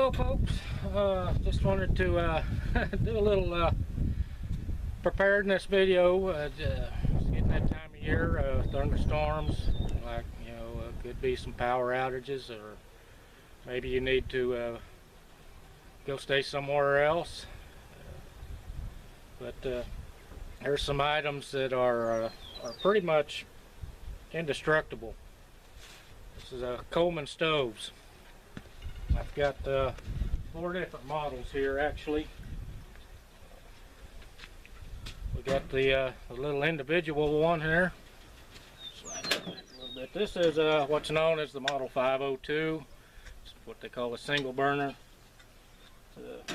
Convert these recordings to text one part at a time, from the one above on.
Hello folks, just wanted to do a little preparedness video. It's getting that time of year, thunderstorms, like, could be some power outages, or maybe you need to go stay somewhere else. But there's some items that are pretty much indestructible. This is Coleman stoves. I've got 4 different models here actually. We got the little individual one here. Slide that back a little bit. This is what's known as the Model 502. It's what they call a single burner. It's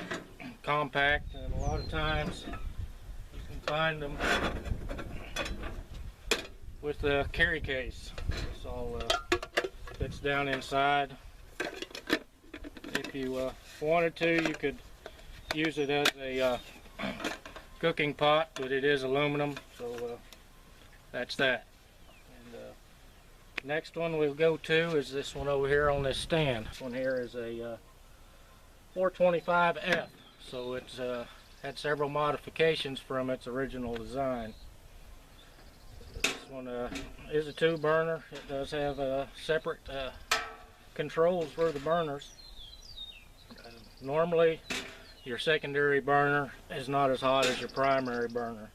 compact, and a lot of times you can find them with the carry case. It's all fits down inside. If you wanted to, you could use it as a cooking pot, but it is aluminum, so that's that. And next one we'll go to is this one over here on this stand. This one here is a 425F, so it's had several modifications from its original design. This one is a 2-burner. It does have separate controls for the burners. Normally your secondary burner is not as hot as your primary burner.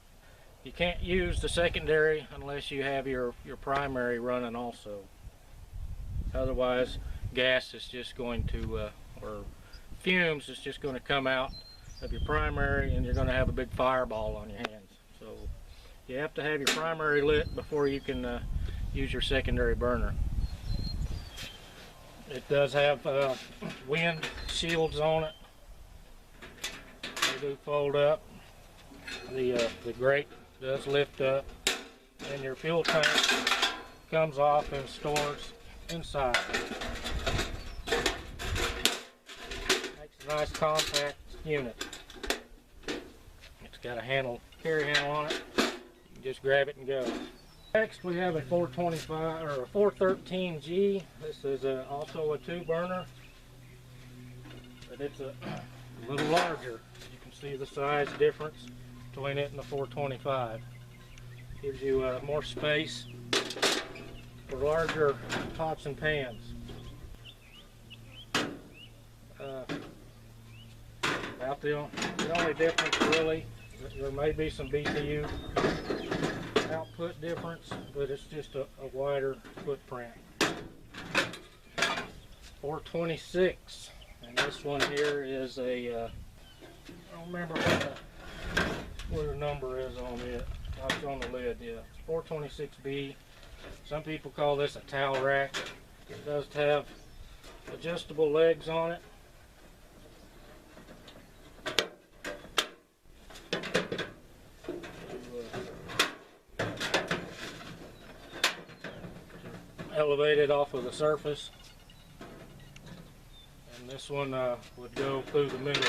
You can't use the secondary unless you have your primary running also. Otherwise gas is just going to, or fumes is just going to come out of your primary, and you're going to have a big fireball on your hands. So you have to have your primary lit before you can use your secondary burner. It does have wind shields on it. They do fold up. The grate does lift up, and your fuel tank comes off and stores inside. Makes a nice compact unit. It's got a carry handle on it. You can just grab it and go. Next we have a 425 or a 413G. This is also a 2-burner, but it's a little larger. You can see the size difference between it and the 425. Gives you more space for larger pots and pans. About the only difference really, there may be some BTU output difference, but it's just a wider footprint. 426, and this one here is a I don't remember what the number is on it. It's on the lid. Yeah, it's 426B. Some people call this a towel rack. It does have adjustable legs on it. Elevated off of the surface, and this one would go through the middle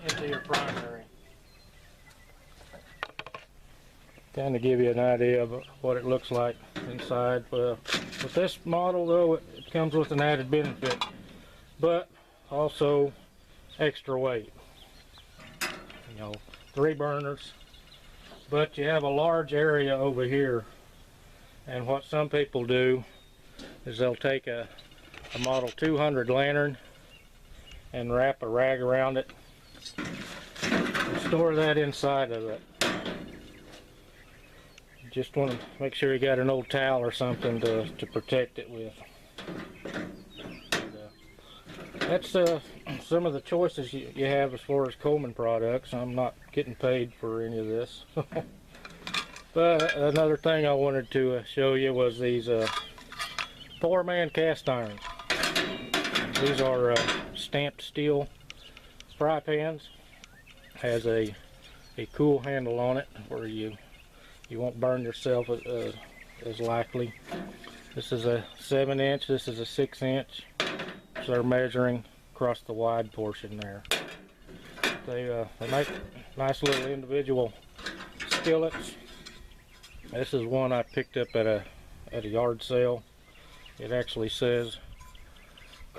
into your primary. Kind of give you an idea of what it looks like inside. With this model though, it comes with an added benefit, but also extra weight. 3 burners, but you have a large area over here. And what some people do is they'll take a Model 200 lantern and wrap a rag around it and store that inside of it. You just want to make sure you got an old towel or something to protect it with. And, that's some of the choices you have as far as Coleman products. I'm not getting paid for any of this. But another thing I wanted to show you was these 4-man cast irons. These are stamped steel fry pans. Has a cool handle on it where you won't burn yourself as likely. This is a 7-inch. This is a 6-inch. So they're measuring across the wide portion there. They make nice little individual skillets. This is one I picked up at a yard sale. It actually says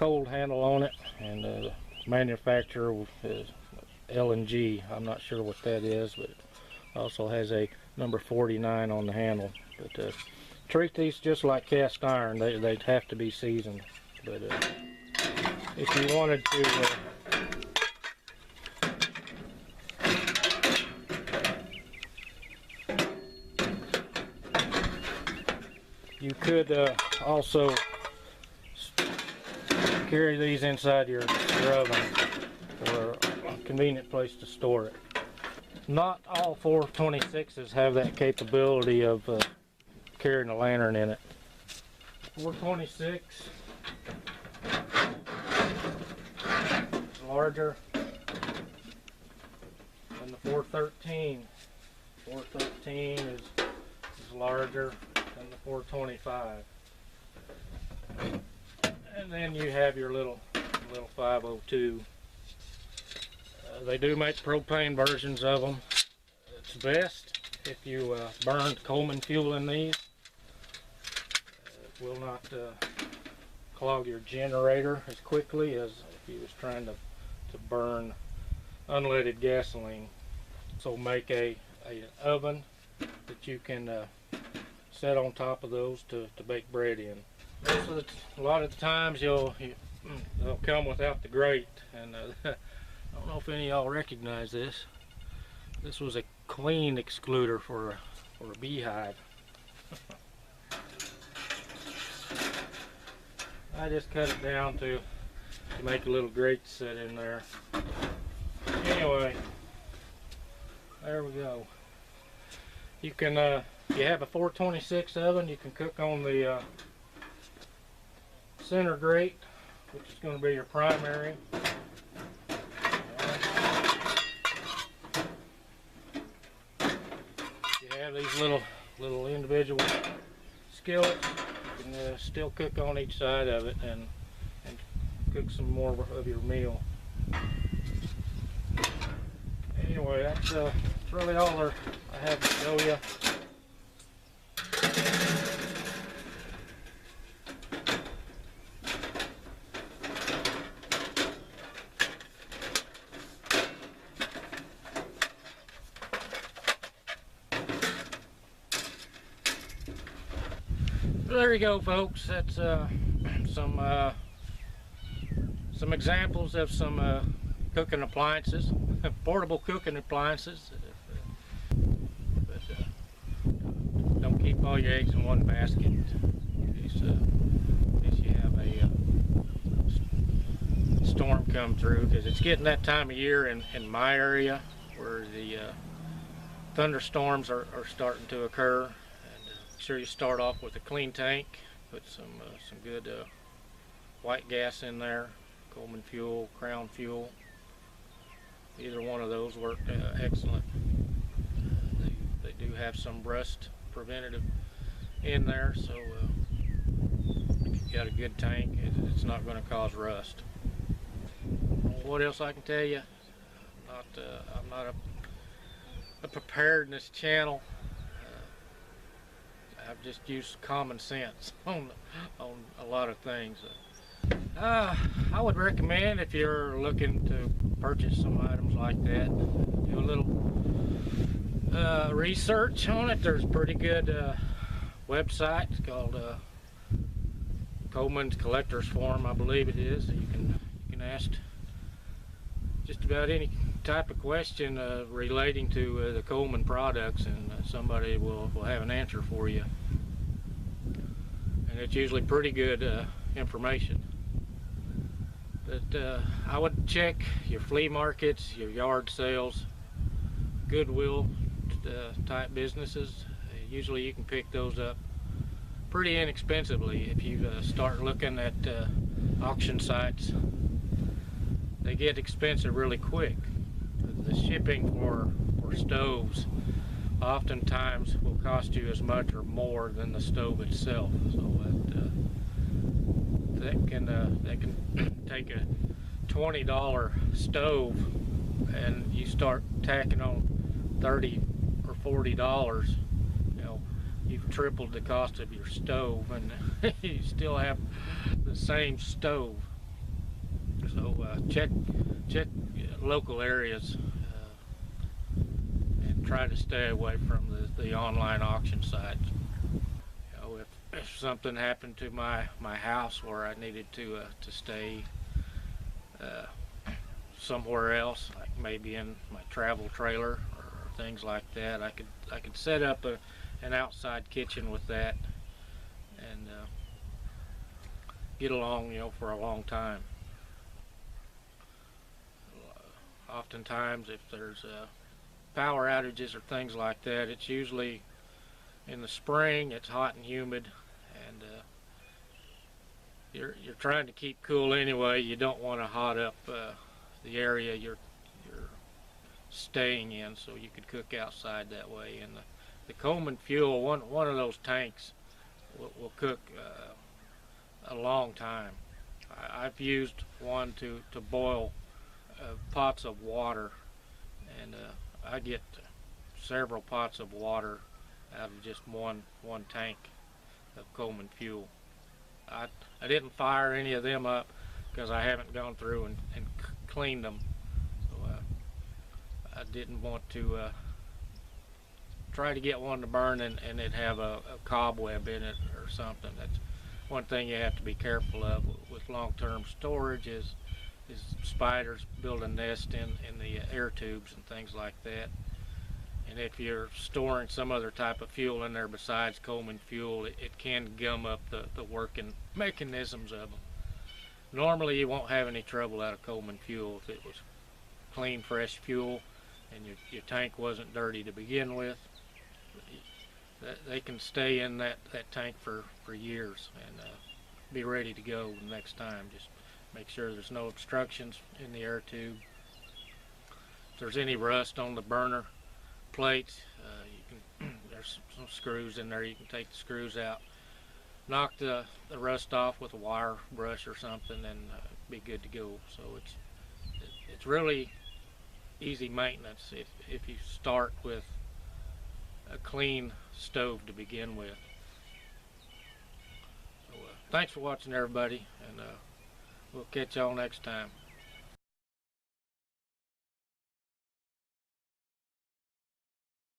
cold handle on it, and the manufacturer is L&G. I'm not sure what that is, but it also has a number 49 on the handle. But treat these just like cast iron. They'd have to be seasoned. But if you wanted to you could also carry these inside your oven for a convenient place to store it. Not all 426s have that capability of carrying a lantern in it. 426 is larger than the 413. 413 is larger than the 425. And then you have your little 502. They do make propane versions of them. It's best if you burned Coleman fuel in these. It will not clog your generator as quickly as if you was trying to burn unleaded gasoline. So make a oven that you can set on top of those to bake bread in. A lot of the times they'll come without the grate, and I don't know if any of y'all recognize this. This was a clean excluder for a beehive. I just cut it down to make a little grate set in there. Anyway, there we go. You can, if you have a 426 oven, you can cook on the center grate, which is going to be your primary. You have these little individual skillets. You can still cook on each side of it and cook some more of your meal. Anyway, that's really all I have to show you. There you go, folks. That's some examples of some cooking appliances, portable cooking appliances. But don't keep all your eggs in one basket. In case you have a storm come through, because it's getting that time of year in my area where the thunderstorms are starting to occur. Sure, you start off with a clean tank, put some good white gas in there, Coleman fuel, Crown fuel. Either one of those work excellent. They do have some rust preventative in there, so if you've got a good tank, it's not going to cause rust. What else I can tell you? I'm not a preparedness channel. I've just used common sense on a lot of things. I would recommend, if you're looking to purchase some items like that, do a little research on it. There's a pretty good website. It's called Coleman's Collector's Forum, I believe it is. You can ask just about any type of question relating to the Coleman products, and somebody will have an answer for you. And it's usually pretty good information. But I would check your flea markets, your yard sales, Goodwill type businesses. Usually you can pick those up pretty inexpensively. If you start looking at auction sites, they get expensive really quick. The shipping for stoves oftentimes will cost you as much or more than the stove itself. So that can take a $20 stove, and you start tacking on $30 or $40. You know, you've tripled the cost of your stove, and you still have the same stove. So check local areas and try to stay away from the online auction sites. You know, if something happened to my house where I needed to stay somewhere else, like maybe in my travel trailer or things like that, I could set up an outside kitchen with that and get along, you know, for a long time. Oftentimes, if there's power outages or things like that, it's usually in the spring. It's hot and humid, and you're trying to keep cool anyway. You don't want to hot up the area you're staying in, so you could cook outside that way. And the Coleman fuel, one of those tanks will cook a long time. I've used one to boil pots of water, and I get several pots of water out of just one tank of Coleman fuel. I didn't fire any of them up because I haven't gone through and cleaned them, so I didn't want to try to get one to burn and it have a cobweb in it or something. That's one thing you have to be careful of with long-term storage is spiders build a nest in the air tubes and things like that. And if you're storing some other type of fuel in there besides Coleman fuel, it can gum up the working mechanisms of them. Normally you won't have any trouble out of Coleman fuel if it was clean, fresh fuel and your tank wasn't dirty to begin with. They can stay in that tank for years and be ready to go the next time. Just make sure there's no obstructions in the air tube. If there's any rust on the burner plates, there's some screws in there. You can take the screws out, knock the rust off with a wire brush or something, and be good to go. So it's really easy maintenance if you start with a clean stove to begin with. So thanks for watching, everybody, and we'll catch y'all next time.